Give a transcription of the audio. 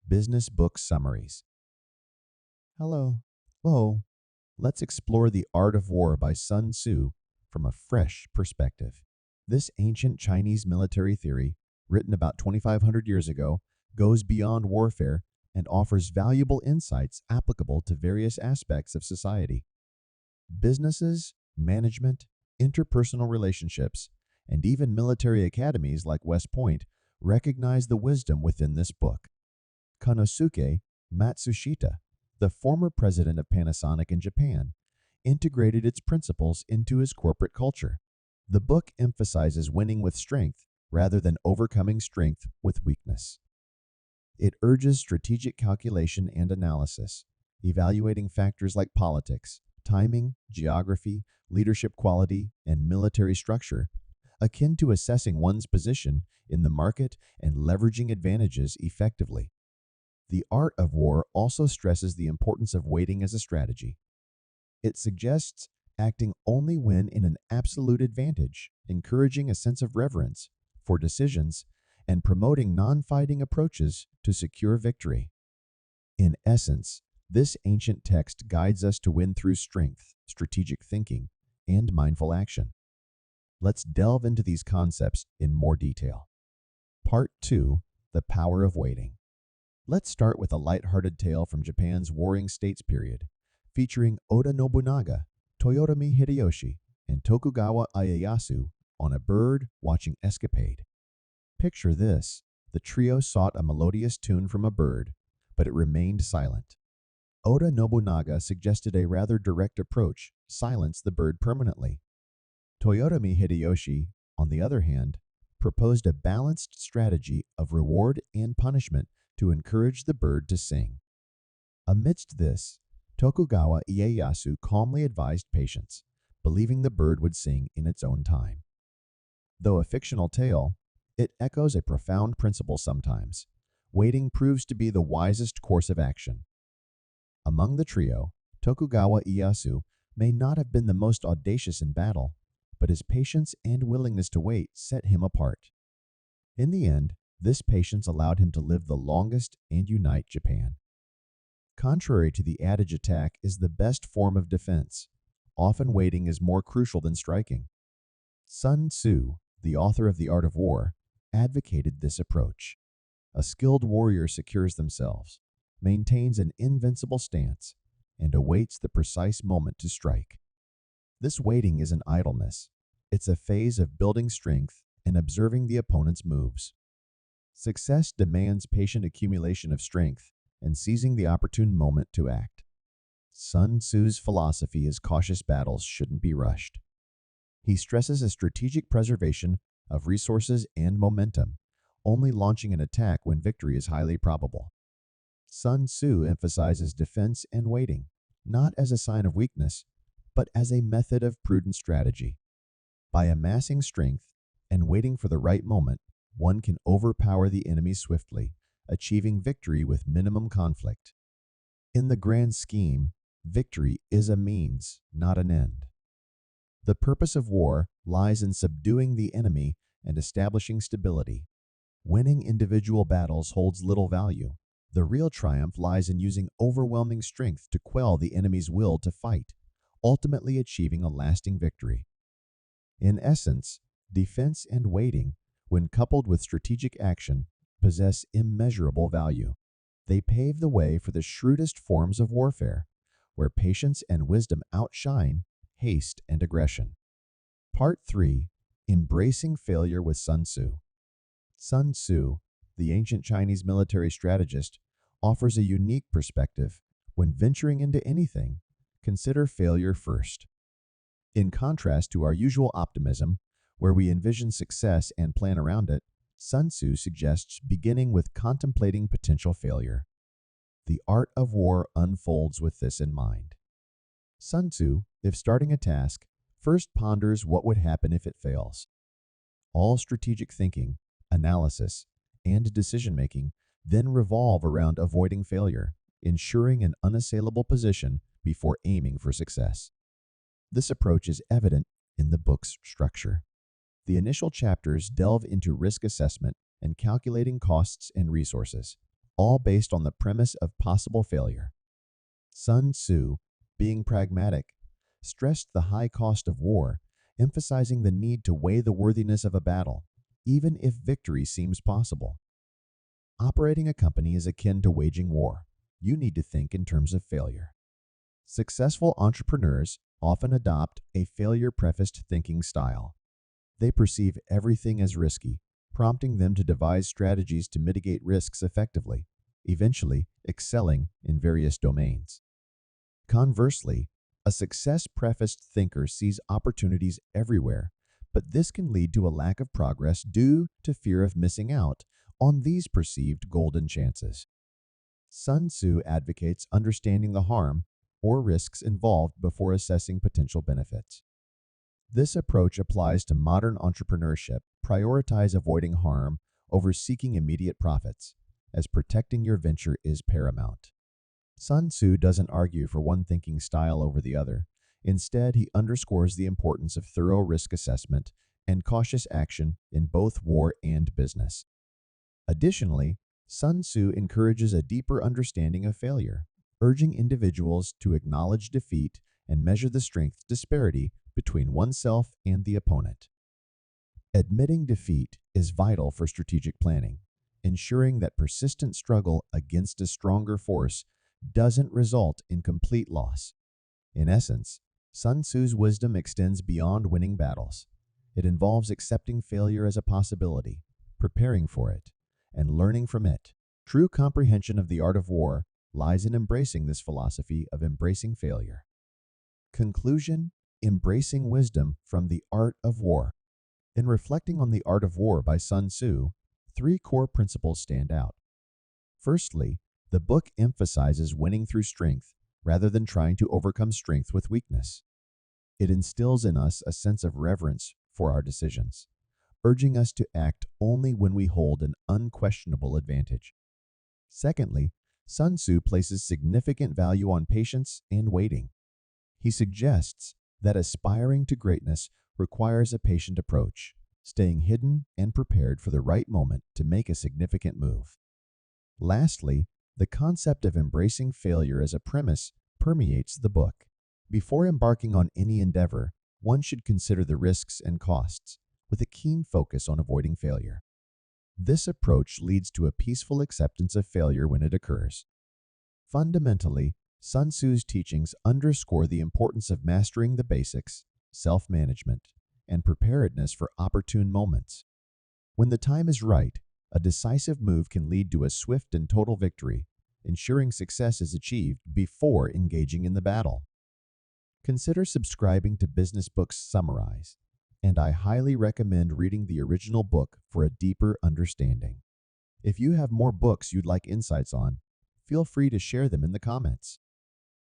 Business Book Summaries. Hello. Hello. Let's explore The Art of War by Sun Tzu from a fresh perspective. This ancient Chinese military theory, written about 2,500 years ago, goes beyond warfare and offers valuable insights applicable to various aspects of society. Businesses, management, interpersonal relationships, and even military academies like West Point recognize the wisdom within this book. Konosuke Matsushita, the former president of Panasonic in Japan, integrated its principles into his corporate culture. The book emphasizes winning with strength rather than overcoming strength with weakness. It urges strategic calculation and analysis, evaluating factors like politics, timing, geography, leadership quality, and military structure, akin to assessing one's position in the market and leveraging advantages effectively. The Art of War also stresses the importance of waiting as a strategy. It suggests acting only when in an absolute advantage, encouraging a sense of reverence for decisions and promoting non-fighting approaches to secure victory. In essence, this ancient text guides us to win through strength, strategic thinking, and mindful action. Let's delve into these concepts in more detail. Part 2. The Power of Waiting. Let's start with a light-hearted tale from Japan's Warring States period, featuring Oda Nobunaga, Toyotomi Hideyoshi, and Tokugawa Ieyasu on a bird-watching escapade. Picture this: the trio sought a melodious tune from a bird, but it remained silent. Oda Nobunaga suggested a rather direct approach: silence the bird permanently. Toyotomi Hideyoshi, on the other hand, proposed a balanced strategy of reward and punishment to encourage the bird to sing. Amidst this, Tokugawa Ieyasu calmly advised patience, believing the bird would sing in its own time. Though a fictional tale, it echoes a profound principle sometimes. Waiting proves to be the wisest course of action. Among the trio, Tokugawa Ieyasu may not have been the most audacious in battle, but his patience and willingness to wait set him apart. In the end, this patience allowed him to live the longest and unite Japan. Contrary to the adage, attack is the best form of defense. Often waiting is more crucial than striking. Sun Tzu, the author of The Art of War, advocated this approach. A skilled warrior secures themselves, maintains an invincible stance, and awaits the precise moment to strike. This waiting isn't idleness. It's a phase of building strength and observing the opponent's moves. Success demands patient accumulation of strength and seizing the opportune moment to act. Sun Tzu's philosophy is cautious battles shouldn't be rushed. He stresses a strategic preservation of resources and momentum, only launching an attack when victory is highly probable. Sun Tzu emphasizes defense and waiting, not as a sign of weakness, but as a method of prudent strategy. By amassing strength and waiting for the right moment, one can overpower the enemy swiftly, achieving victory with minimum conflict. In the grand scheme, victory is a means, not an end. The purpose of war lies in subduing the enemy and establishing stability. Winning individual battles holds little value. The real triumph lies in using overwhelming strength to quell the enemy's will to fight, ultimately achieving a lasting victory. In essence, defense and waiting, when coupled with strategic action, possess immeasurable value. They pave the way for the shrewdest forms of warfare, where patience and wisdom outshine haste and aggression. Part 3. Embracing Failure with Sun Tzu. Sun Tzu, the ancient Chinese military strategist, offers a unique perspective. When venturing into anything, consider failure first. In contrast to our usual optimism, where we envision success and plan around it, Sun Tzu suggests beginning with contemplating potential failure. The Art of War unfolds with this in mind. Sun Tzu, if starting a task, first ponders what would happen if it fails. All strategic thinking, analysis, and decision-making then revolve around avoiding failure, ensuring an unassailable position before aiming for success. This approach is evident in the book's structure. The initial chapters delve into risk assessment and calculating costs and resources, all based on the premise of possible failure. Sun Tzu, being pragmatic, stressed the high cost of war, emphasizing the need to weigh the worthiness of a battle, even if victory seems possible. Operating a company is akin to waging war. You need to think in terms of failure. Successful entrepreneurs often adopt a failure-prefaced thinking style. They perceive everything as risky, prompting them to devise strategies to mitigate risks effectively, eventually excelling in various domains. Conversely, a success-prefaced thinker sees opportunities everywhere, but this can lead to a lack of progress due to fear of missing out on these perceived golden chances. Sun Tzu advocates understanding the harm or risks involved before assessing potential benefits. This approach applies to modern entrepreneurship. Prioritize avoiding harm over seeking immediate profits, as protecting your venture is paramount. Sun Tzu doesn't argue for one thinking style over the other. Instead, he underscores the importance of thorough risk assessment and cautious action in both war and business. Additionally, Sun Tzu encourages a deeper understanding of failure, urging individuals to acknowledge defeat and measure the strength disparity between oneself and the opponent. Admitting defeat is vital for strategic planning, ensuring that persistent struggle against a stronger force doesn't result in complete loss. In essence, Sun Tzu's wisdom extends beyond winning battles. It involves accepting failure as a possibility, preparing for it, and learning from it. True comprehension of the art of war lies in embracing this philosophy of embracing failure. Conclusion: embracing wisdom from the art of war. In reflecting on the art of war by Sun Tzu, three core principles stand out. Firstly, the book emphasizes winning through strength rather than trying to overcome strength with weakness. It instills in us a sense of reverence for our decisions, urging us to act only when we hold an unquestionable advantage. Secondly, Sun Tzu places significant value on patience and waiting. He suggests that aspiring to greatness requires a patient approach, staying hidden and prepared for the right moment to make a significant move. Lastly, the concept of embracing failure as a premise permeates the book. Before embarking on any endeavor, one should consider the risks and costs, with a keen focus on avoiding failure. This approach leads to a peaceful acceptance of failure when it occurs. Fundamentally, Sun Tzu's teachings underscore the importance of mastering the basics, self-management, and preparedness for opportune moments. When the time is right, a decisive move can lead to a swift and total victory, ensuring success is achieved before engaging in the battle. Consider subscribing to Business Books Summarize, and I highly recommend reading the original book for a deeper understanding. If you have more books you'd like insights on, feel free to share them in the comments.